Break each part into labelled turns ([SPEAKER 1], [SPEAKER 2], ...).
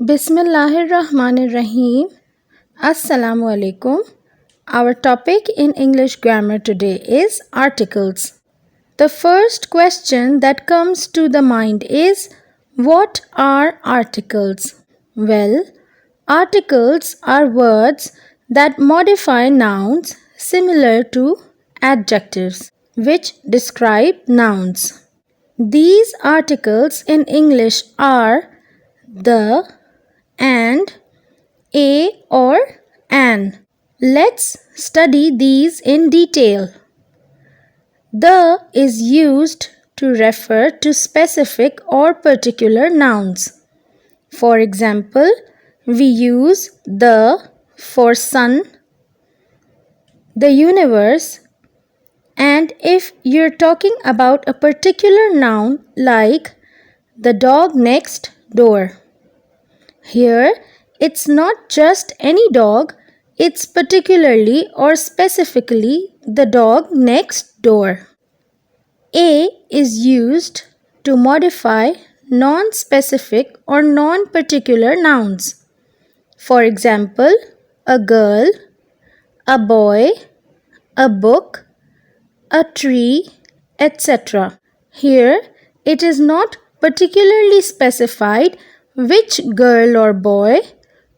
[SPEAKER 1] Bismillahirrahmanirrahim. Assalamu alaikum. Our topic in English grammar today is articles. The first question that comes to the mind is, what are articles? Well, articles are words that modify nouns similar to adjectives, which describe nouns. These articles in English are the, and, a or an. Let's study these in detail. The is used to refer to specific or particular nouns. For example, we use the for sun, the universe, and if you're talking about a particular noun like the dog next door. Here, it's not just any dog, it's particularly or specifically the dog next door. A is used to modify non-specific or non-particular nouns. For example, a girl, a boy, a book, a tree, etc. Here, it is not particularly specified which girl or boy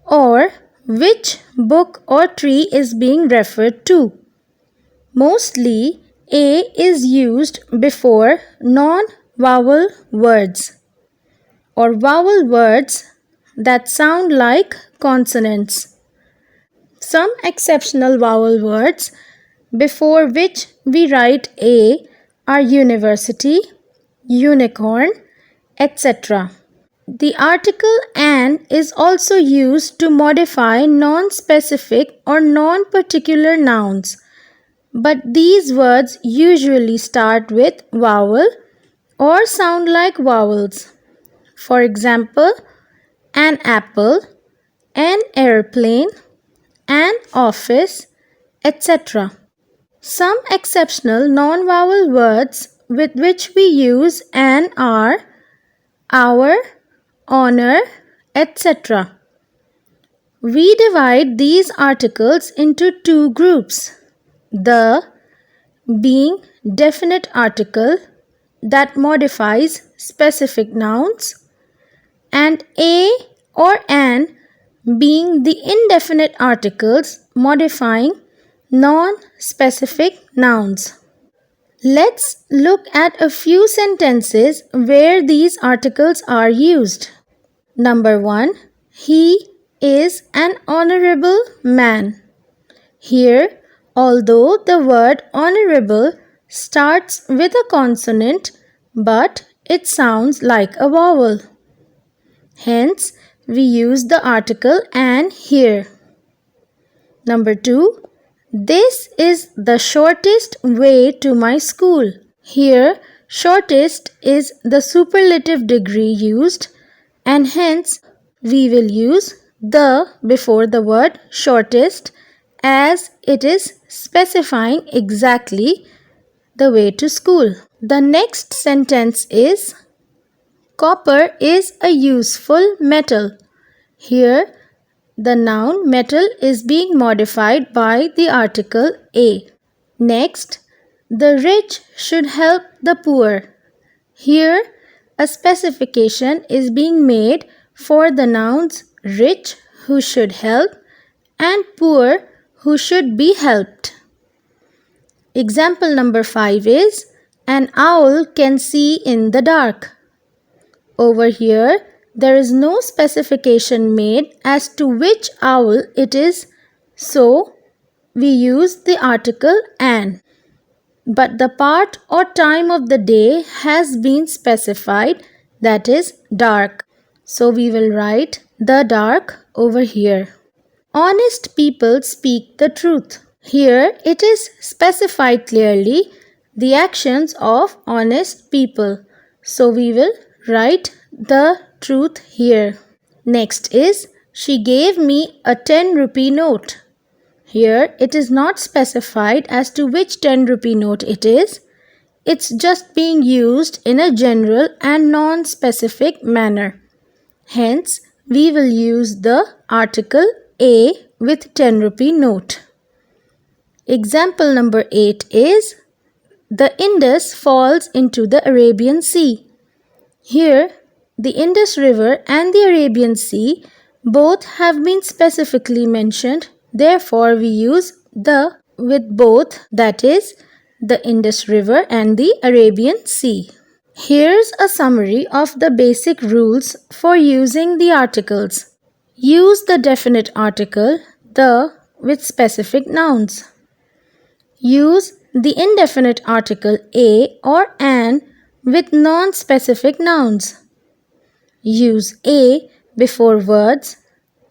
[SPEAKER 1] or which book or tree is being referred to. Mostly, a is used before non-vowel words or vowel words that sound like consonants. Some exceptional vowel words before which we write a are university, unicorn, etc. The article an is also used to modify non-specific or non-particular nouns, but these words usually start with vowel or sound like vowels. For example, an apple, an airplane, an office, etc. Some exceptional non-vowel words with which we use an are our, honor, etc. We divide these articles into two groups. The being definite article that modifies specific nouns, and a or an being the indefinite articles modifying non-specific nouns. Let's look at a few sentences where these articles are used. Number 1. He is an honorable man. Here, although the word honorable starts with a consonant, but it sounds like a vowel. Hence, we use the article an here. Number 2. This is the shortest way to my school. Here, shortest is the superlative degree used, and hence we will use the before the word shortest as it is specifying exactly the way to school. The next sentence is, copper is a useful metal. Here, the noun metal is being modified by the article a. Next, the rich should help the poor. Here, a specification is being made for the nouns rich who should help and poor who should be helped. Example number 5 is, an owl can see in the dark. Over here, there is no specification made as to which owl it is, so we use the article an. But the part or time of the day has been specified, that is dark. So we will write the dark over here. Honest people speak the truth. Here it is specified clearly the actions of honest people. So we will write the truth here. Next is, she gave me a 10 rupee note. Here it is not specified as to which 10 rupee note it is. It's just being used in a general and non-specific manner. Hence, we will use the article A with 10 rupee note. Example number 8 is the Indus falls into the Arabian Sea. Here, the Indus River and the Arabian Sea both have been specifically mentioned. Therefore, we use the with both, that is, the Indus River and the Arabian Sea. Here's a summary of the basic rules for using the articles. Use the definite article, the, with specific nouns. Use the indefinite article a or an with non-specific nouns. Use a before words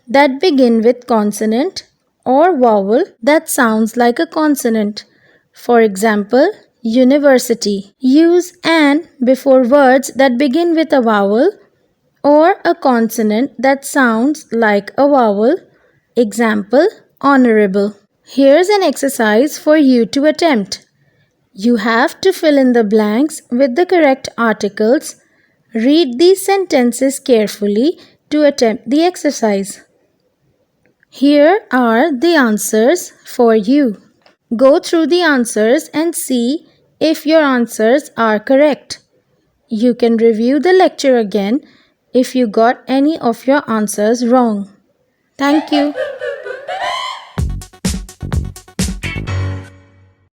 [SPEAKER 1] that begin with consonant or vowel that sounds like a consonant. For example, university. Use an before words that begin with a vowel or a consonant that sounds like a vowel. Example, honorable. Here's an exercise for you to attempt. You have to fill in the blanks with the correct articles. Read these sentences carefully to attempt the exercise. Here are the answers for you. Go through the answers and see if your answers are correct. You can review the lecture again if you got any of your answers wrong. Thank you.